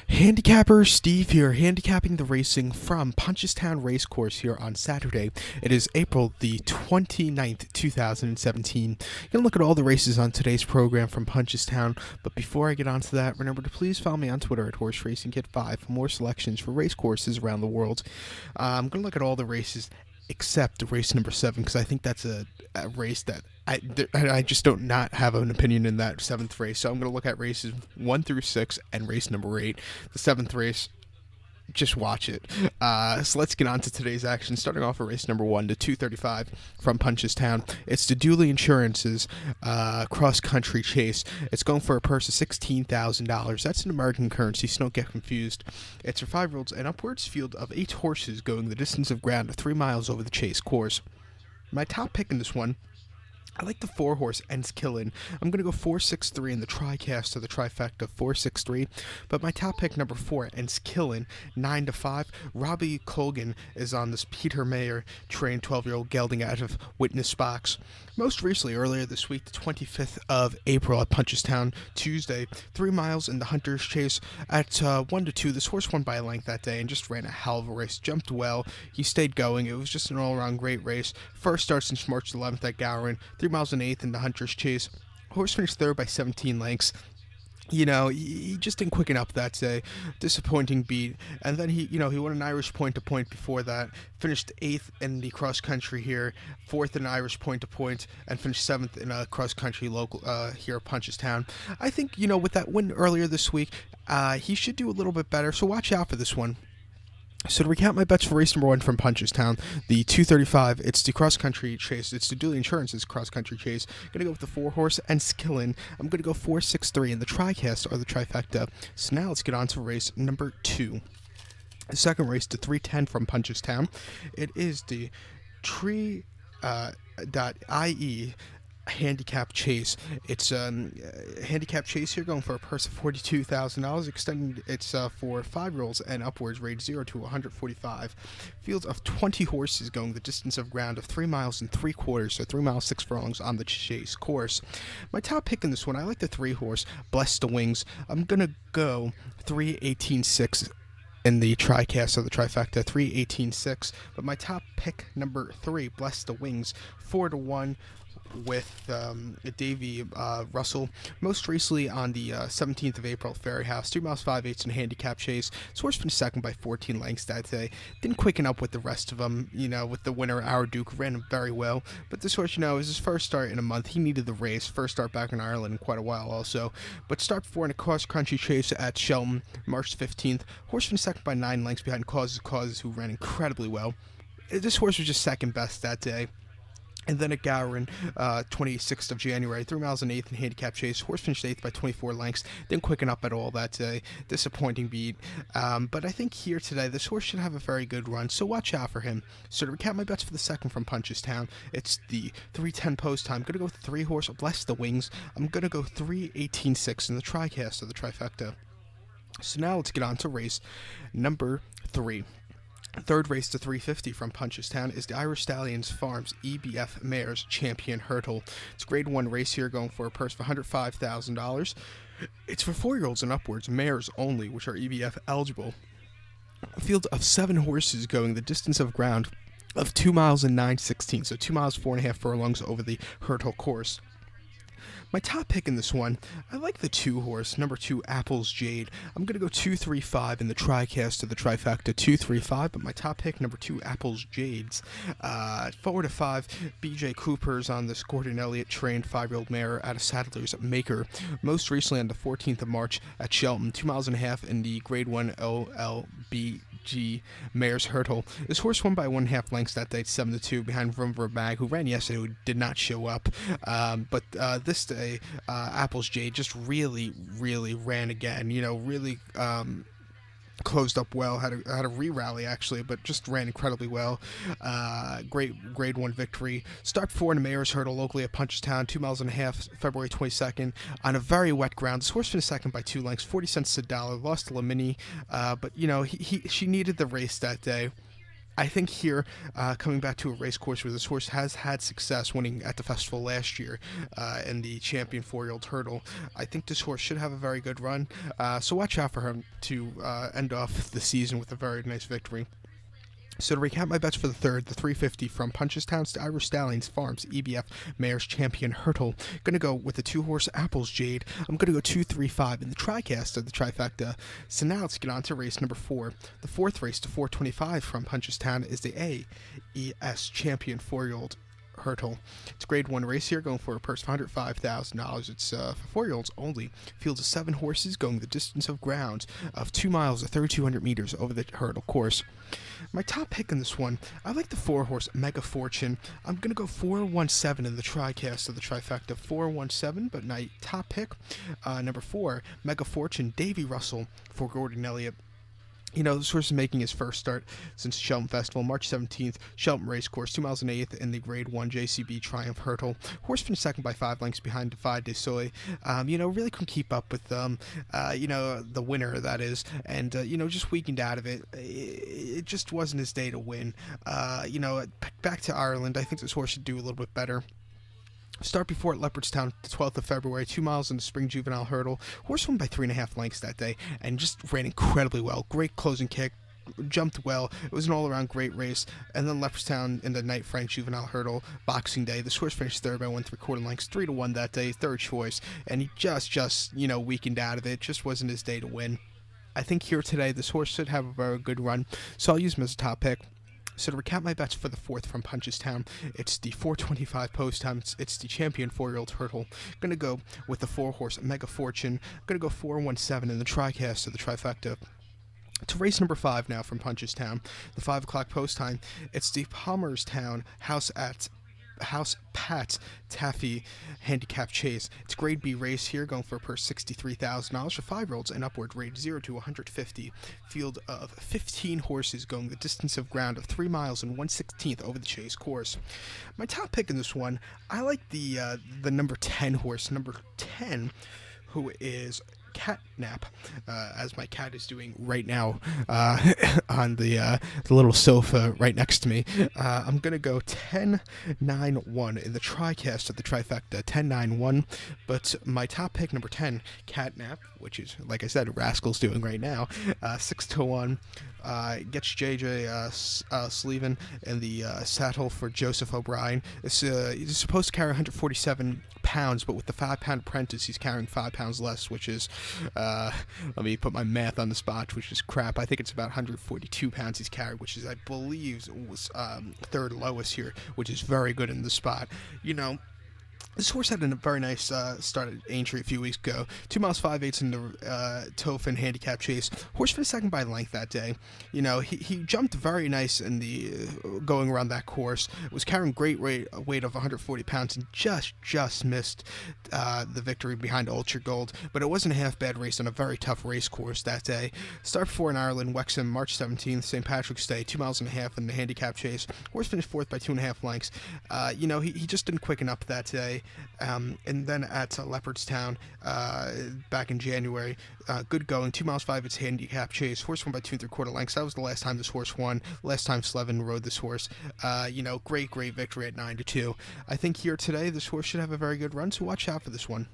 Handicapper Steve here, handicapping the racing from Punchestown Racecourse here on Saturday. It is April the 29th, 2017. You're going to look at all the races on today's program from Punchestown, but before I get onto that, remember to please follow me on Twitter at HorseRacingKit5 for more selections for race courses around the world. I'm going to look at all the races except race number 7, because I think that's a race that I just don't not have an opinion in that 7th race. So I'm going to look at races 1 through 6 and race number 8. The 7th race, just watch it. So let's get on to today's action. Starting off with race number 1, the 235 from Punchestown. It's the Dooley Insurance's cross-country chase. It's going for a purse of $16,000. That's in American currency, so don't get confused. It's for 5-year-olds and upwards field of 8 horses going the distance of ground of 3 miles over the chase course. My top pick in this one, I like the 4-horse Enskillen. I'm going to go 4-6-3 in the TriCast or the trifecta 4-6-3. But my top pick, number 4, Enskillen, 9-5. Robbie Colgan is on this Peter Mayer trained 12-year-old gelding out of Witness Box. Most recently, earlier this week, the 25th of April at Punchestown, Tuesday, 3 miles in the Hunter's Chase at 1-2. This horse won by a length that day and just ran a hell of a race. Jumped well. He stayed going. It was just an all-around great race. First start since March 11th at Gowran. 3 miles and 8th in the Hunter's Chase. Horse finished third by 17 lengths. You know, he just didn't quicken up that day. Disappointing beat. And then he won an Irish point-to-point before that. Finished 8th in the cross-country here, 4th in Irish point-to-point, and finished 7th in a cross-country local here at Punchestown. I think, with that win earlier this week, he should do a little bit better, so watch out for this one. So to recap my bets for race number 1 from Punchestown, the 235, it's the cross-country chase. It's the Dooley Insurance's cross-country chase. I'm going to go with the 4-horse Enskillen. I'm going to go 4-6-3 in the TriCast or the trifecta. So now let's get on to race number 2. The second race, the 310 from Punchestown. It is the Tree.ie handicap chase. It's handicap chase here, going for a purse of $42,000. Extending it's for 5-year-olds and upwards, rated 0 to 145. Field of 20 horses going the distance of ground of 3 miles and 3/4, so 3 miles 6 furlongs on the chase course. My top pick in this one, I like the 3-horse Bless the Wings. I'm gonna go 3-18-6 in the TriCast or the trifecta, 3-18-6. But my top pick, number 3, Bless the Wings, 4-1. With Davey Russell, most recently on the 17th of April at Ferry House, 2 miles 5/8 in a handicap chase. This horse finished second by 14 lengths that day. Didn't quicken up with the rest of them, with the winner, Our Duke, ran him very well. But this horse, is his first start in a month. He needed the race. First start back in Ireland in quite a while also. But start 4 in a cross-country chase at Shelton, March 15th. Horse finished second by 9 lengths behind Causes, who ran incredibly well. This horse was just second best that day. And then at Gowran, 26th of January, 3 miles and 8th in handicap chase. Horse finished 8th by 24 lengths. Didn't quicken up at all that day. Disappointing beat. But I think here today, this horse should have a very good run, so watch out for him. So to recap my bets for the second from Punchestown, it's the 310 post time. I'm going to go with the 3-horse Bless the Wings. I'm going to go 3-18-6 in the TriCast or the trifecta. So now let's get on to race number 3. Third race to 350 from Punchestown is the Irish Stallions Farms EBF Mares Champion Hurdle. It's a grade 1 race here, going for a purse of $105,000. It's for 4-year-olds and upwards, mares only, which are EBF eligible. A field of 7 horses going the distance of ground of 2 miles and 9/16, so 2 miles 4.5 furlongs over the hurdle course. My top pick in this one, I like the 2-horse, number 2, Apples Jade. I'm going to go 2-3-5 in the TriCast to the trifecta, 2-3-5, but my top pick, number 2, Apples Jades. 4-5, BJ Cooper's on this Gordon Elliott trained 5-year-old mare out of Sadler's Maker. Most recently on the 14th of March at Shelton, 2 miles and a half in the grade 1 OLBG Mares Hurdle. This horse won by 1.5 lengths that day, 7-2, behind Rumver Mag, who ran yesterday, who did not show up. But this day, Apples Jade just really ran again. Really closed up well. Had a re-rally actually, but just ran incredibly well. Great grade 1 victory. Start 4 in the Mayor's Hurdle locally at Punchestown, 2 miles and a half, February 22nd, on a very wet ground. This horse finished second by 2 lengths, 40 cents to $1. Lost to Lamini, but she needed the race that day. I think here, coming back to a race course where this horse has had success winning at the festival last year in the champion 4-year-old hurdle, I think this horse should have a very good run. So watch out for him to end off the season with a very nice victory. So to recap my bets for the third, the 350 from Punchestown to Irish Stallions Farms EBF Mayor's Champion Hurdle. Going to go with the 2-horse Apples Jade. I'm going to go 2-3-5 in the TriCast of the trifecta. So now let's get on to race number 4. The fourth race, the 425 from Punchestown, is the AES Champion 4-year-old hurdle. It's a grade 1 race here, going for a purse of $105,000. It's for 4-year-olds only. Fields of 7 horses going the distance of ground of 2 miles or 3,200 meters over the hurdle course. My top pick in this one, I like the 4-horse Mega Fortune. I'm going to go 417 in the TriCast of the trifecta. 417, but my top pick, number 4, Mega Fortune, Davy Russell for Gordon Elliott. You know, this horse is making his first start since the Shelton Festival, March 17th, Shelton Racecourse, 2 miles and 8th in the Grade 1 JCB Triumph Hurdle. Horse finished second by 5 lengths behind Defy de Soy. Really couldn't keep up with, the winner, that is, and, just weakened out of it. It just wasn't his day to win. Back to Ireland, I think this horse should do a little bit better. Start before at Leopardstown, the 12th of February, 2 miles in the Spring Juvenile Hurdle. Horse won by 3.5 lengths that day and just ran incredibly well. Great closing kick, jumped well. It was an all-around great race. And then Leopardstown in the Night Frank Juvenile Hurdle, Boxing Day. This horse finished third by 1 3/4 lengths, 3-1 that day, third choice. And he just weakened out of it. Just wasn't his day to win. I think here today, this horse should have a very good run, so I'll use him as a top pick. So to recap my bets for the fourth from Punchestown, it's the 425 post time. It's the champion 4-year-old hurdle. Going to go with the 4-horse Mega Fortune. Going to go 417 in the TriCast of the trifecta. To race number 5 now from Punchestown, the 5 o'clock post time. It's the Palmerstown House Pat Taffy Handicap Chase. It's grade B race here, going for a purse $63,000 for 5-year-olds and upward, rated 0 to 150. Field of 15 horses going the distance of ground of 3 miles and 1/16 over the chase course. My top pick in this one, I like the number 10 horse, number 10, who is Catnap, as my cat is doing right now on the little sofa right next to me. I'm going to go 10-9-1 in the TriCast of the trifecta, 10-9-1. But my top pick, number 10, Catnap, which is, like I said, Rascal's doing right now, 6-1. Gets JJ Sleven in the saddle for Joseph O'Brien. He's supposed to carry 147 pounds, but with the 5-pound apprentice, he's carrying 5 pounds less, which is, let me put my math on the spot, which is crap. I think it's about 142 pounds he's carried, which is, I believe, was third lowest here, which is very good in the spot. This horse had a very nice start at Aintree a few weeks ago. 2 miles 5/8 in the Tofin Handicap Chase. Horse finished second by length that day. He jumped very nice in the going around that course. Was carrying great weight of 140 pounds and just missed the victory behind Ultra Gold. But it wasn't a half bad race on a very tough race course that day. Start before in Ireland, Wexham, March 17th, St. Patrick's Day, 2 miles and a half in the Handicap Chase. Horse finished fourth by 2.5 lengths. He just didn't quicken up that day. And then at Leopardstown back in January, good going, 2 miles 5, it's Handicap Chase. Horse won by 2 3/4 lengths. That was the last time this horse won. Last time Slevin rode this horse. Great victory at 9-2. I think here today this horse should have a very good run, so watch out for this one.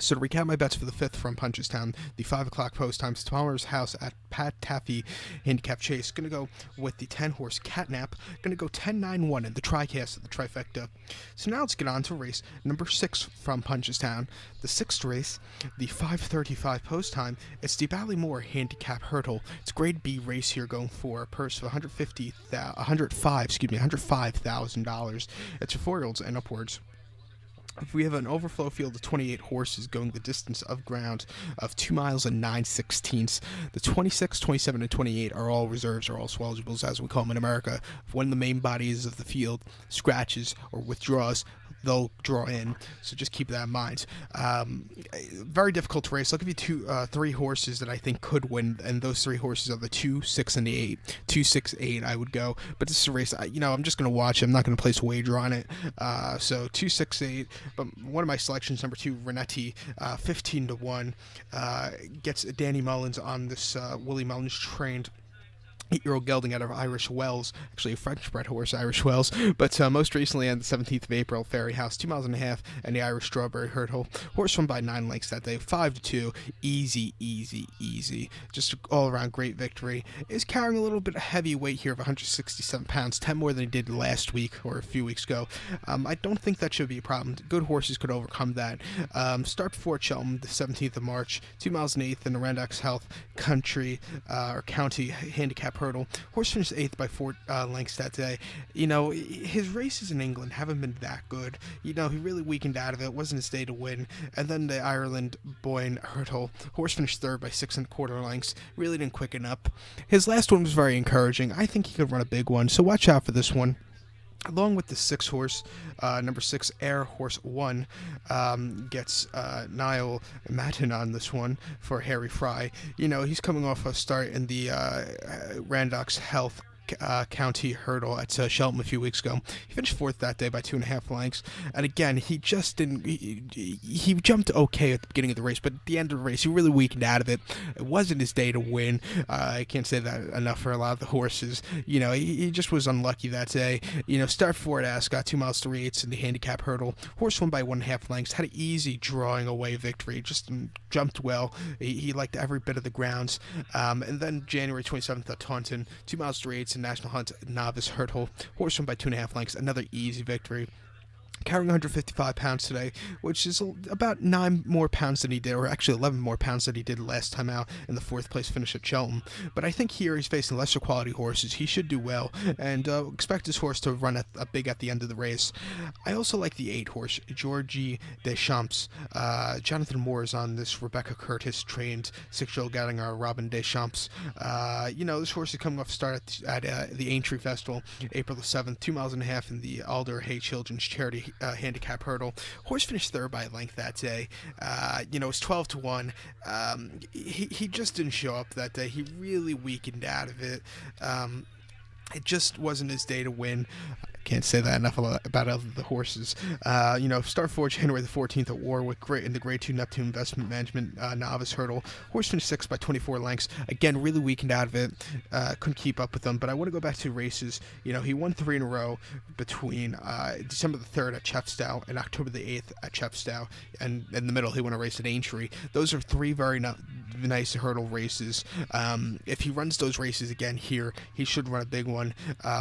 So to recap my bets for the 5th from Punchestown, the 5 o'clock post time, Palmer's House at Pat Taffy Handicap Chase. Going to go with the 10-horse Catnap. Going to go 10-9-1 in the TriCast of the trifecta. So now let's get on to race number 6 from Punchestown. The 6th race, the 5:35 post time, it's the Ballymore Handicap Hurdle. It's grade B race here, going for a purse of $105,000. It's for 4-year-olds and upwards. We have an overflow field of 28 horses going the distance of ground of 2 miles and 9/16. The 26, 27, and 28 are all reserves, or all swelligibles, as we call them in America. If one of the main bodies of the field scratches or withdraws, they'll draw in, so just keep that in mind. Very difficult to race. I'll give you three horses that I think could win, and those 3 horses are the 2, 6, and the 8. 2, 6, 8 I would go, but this is a race, I'm just going to watch it. I'm not going to place a wager on it. So 2, 6, 8, but one of my selections, number 2, Renetti, 15-1, gets Danny Mullins on this Willie Mullins trained 8-year-old gelding out of Irish Wells, actually a French-bred horse, Irish Wells, but most recently on the 17th of April, Fairy House, 2.5 miles, and the Irish Strawberry Hurdle. Horse won by 9 lengths that day, 5-2, easy, easy, easy. Just all-around great victory. Is carrying a little bit of heavy weight here of 167 pounds, 10 more than he did last week or a few weeks ago. I don't think that should be a problem. Good horses could overcome that. Start before Cheltenham, the 17th of March, 2 miles and 8th in the Randox Health Country or County Handicap Hurdle. Horse finished 8th by 4 lengths that day. His races in England haven't been that good. He really weakened out of it. It wasn't his day to win. And then the Ireland Boyne Hurdle. Horse finished 3rd by 6.25 lengths. Really didn't quicken up. His last one was very encouraging. I think he could run a big one, so watch out for this one. Along with the 6 horse, number 6 Air Horse 1 gets Niall Matin on this one for Harry Fry. He's coming off a start in the Randox Health County Hurdle at Cheltenham a few weeks ago. He finished 4th that day by 2.5 lengths, and again he just didn't. He jumped okay at the beginning of the race, but at the end of the race he really weakened out of it. It wasn't his day to win. I can't say that enough for a lot of the horses. He just was unlucky that day. Start 4 at Ascot, 2 miles 3/8 in the handicap hurdle. Horse won by 1.5 lengths. Had an easy drawing away victory. Just jumped well. He liked every bit of the grounds. And then January 27th at Taunton, 2 miles 3/8 in National Hunt Novice Hurdle. Horse won by 2.5 lengths. Another easy victory. Carrying 155 pounds today, which is about 9 more pounds than he did, or actually 11 more pounds than he did last time out in the 4th place finish at Cheltenham. But I think here he's facing lesser quality horses. He should do well, and expect his horse to run big at the end of the race. I also like the 8 horse, Georgie Deschamps. Jonathan Moore is on this. Rebecca Curtis trained 6-year-old gelding Robin Deschamps. This horse is coming off start at the Aintree Festival, April the 7th, 2.5 miles in the Alder Hay Children's Charity handicap hurdle. Horse finished 3rd by a length that day. It was 12-1. He just didn't show up that day. He really weakened out of it. It just wasn't his day to win. Can't say that enough about other the horses. Start 4 January the 14th at Warwick in the Grade 2 Neptune Investment Management Novice Hurdle. Horse finished 6th by 24 lengths. Again, really weakened out of it. Couldn't keep up with them. But I want to go back to races. He won 3 in a row between December the 3rd at Chepstow and October the 8th at Chepstow. And in the middle, he won a race at Aintree. Those are 3 very nice hurdle races. If he runs those races again here, he should run a big one.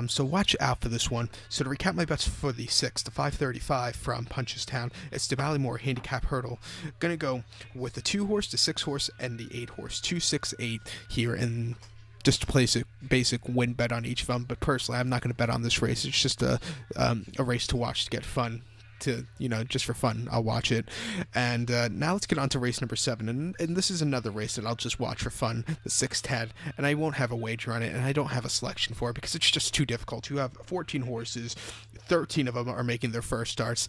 So watch out for this one. So to recap my bets for the 6th, the 5:35 from Punchestown, it's the Ballymore Handicap Hurdle. Gonna go with the 2 horse, the 6 horse, and the 8 horse. 2, 6, 8 here, and just to place a basic win bet on each of them. But personally, I'm not going to bet on this race. It's just a race to watch to get fun. Just for fun, I'll watch it. And now let's get on to race number 7, and this is another race that I'll just watch for fun, the 610, and I won't have a wager on it, and I don't have a selection for it because it's just too difficult. You have 14 horses, 13 of them are making their first starts.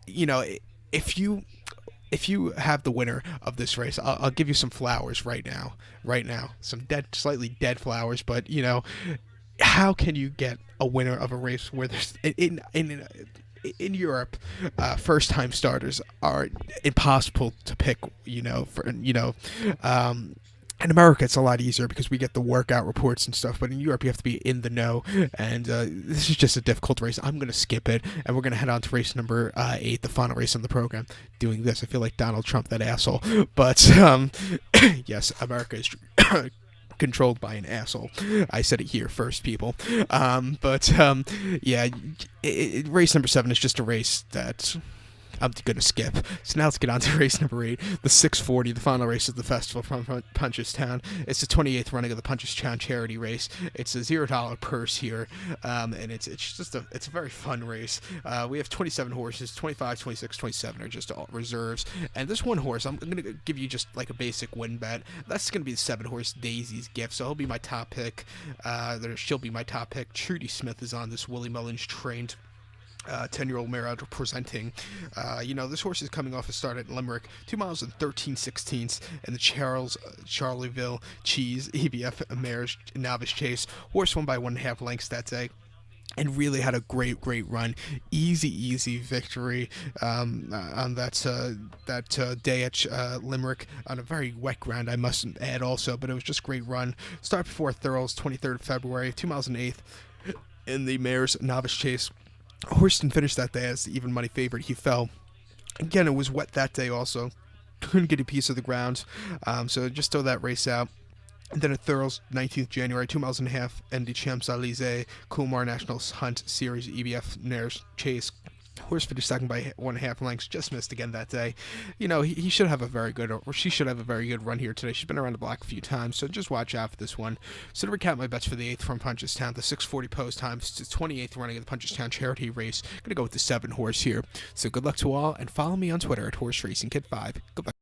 If you have the winner of this race, I'll give you some flowers right now, some slightly dead flowers, but how can you get a winner of a race where there's in Europe, first-time starters are impossible to pick. In America, it's a lot easier because we get the workout reports and stuff. But in Europe, you have to be in the know, and this is just a difficult race. I'm going to skip it, and we're going to head on to race number 8, the final race on the program. Doing this, I feel like Donald Trump, that asshole. But yes, America is controlled by an asshole. I said it here first, people. Race number 7 is just a race that I'm going to skip. So now let's get on to race number 8, the 640, the final race of the festival from Punchestown. It's the 28th running of the Punchestown charity race. It's a $0 purse here, and it's a very fun race. We have 27 horses, 25, 26, 27 are just all reserves, and this one horse, I'm going to give you just like a basic win bet. That's going to be the 7 horse Daisy's Gift, so he'll be my top pick. She'll be my top pick. Trudy Smith is on this. Willie Mullins trained 10-year-old mare out presenting. This horse is coming off a start at Limerick, 2 miles and 13/16 in the Charleville Cheese EBF Mares Novice Chase. Horse won by 1.5 lengths that day. and really had a great run. Easy victory on that day at Limerick on a very wet ground, I must add also, but it was just great run. Start before Thurles, 23rd of February, 2 miles and 1/8 in the Mayor's Novice Chase. Horston finished that day as the even money favorite. He fell. Again, it was wet that day also. Couldn't get a piece of the ground, so just throw that race out. And then at Thurles, 19th January, 2 miles and 1/2 in the Champs-Elysees Kumar National Hunt Series EBF Nares Chase. Horse finished second by 1.5 lengths, just missed again that day. You know, he should have a very good, or she should have a very good run here today. She's been around the block a few times, so just watch out for this one. So to recap my bets for the 8th from Punchestown, the 6:40 post times to 28th running of the Punchestown Charity Race. Going to go with the 7 horse here. So good luck to all, and follow me on Twitter at HorseRacingKid5. Good luck.